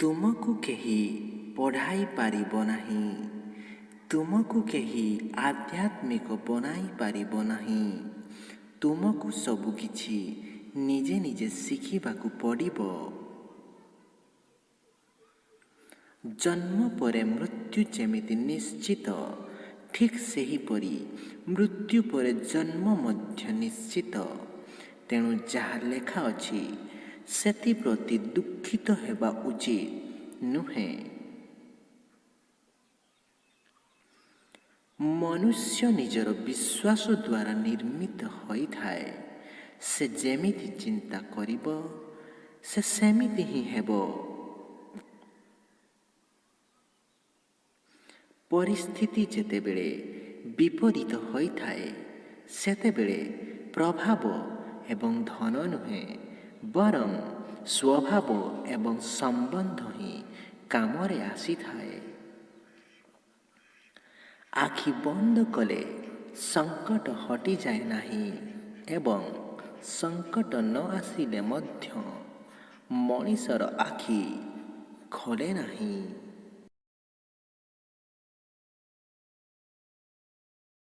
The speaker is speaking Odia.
ତୁମକୁ କେହି ପଢ଼ାଇ ପାରିବ ନାହିଁ, ତୁମକୁ କେହି ଆଧ୍ୟାତ୍ମିକ ବନାଇ ପାରିବ ନାହିଁ। ତୁମକୁ ସବୁକିଛି ନିଜେ ନିଜେ ଶିଖିବାକୁ ପଡ଼ିବ। ଜନ୍ମ ପରେ ମୃତ୍ୟୁ ଯେମିତି ନିଶ୍ଚିତ, ଠିକ୍ ସେହିପରି ମୃତ୍ୟୁ ପରେ ଜନ୍ମ ମଧ୍ୟ ନିଶ୍ଚିତ। ତେଣୁ ଯାହା ଲେଖା ଅଛି ସେଥିପ୍ରତି ଦୁଃଖିତ ହେବା ଉଚିତ ନୁହେଁ। ମନୁଷ୍ୟ ନିଜର ବିଶ୍ୱାସ ଦ୍ୱାରା ନିର୍ମିତ ହୋଇଥାଏ। ସେ ଯେମିତି ଚିନ୍ତା କରିବ ସେ ସେମିତି ହିଁ ହେବ। ପରିସ୍ଥିତି ଯେତେବେଳେ ବିପରୀତ ହୋଇଥାଏ ସେତେବେଳେ ପ୍ରଭାବ ଏବଂ ଧନ ନୁହେଁ, ବରଂ ସ୍ୱଭାବ ଏବଂ ସମ୍ବନ୍ଧ ହିଁ କାମରେ ଆସିଥାଏ। ଆଖି ବନ୍ଦ କଲେ ସଙ୍କଟ ହଟିଯାଏ ନାହିଁ ଏବଂ ସଙ୍କଟ ନ ଆସିଲେ ମଧ୍ୟ ମଣିଷର ଆଖି ଖୋଲେ ନାହିଁ।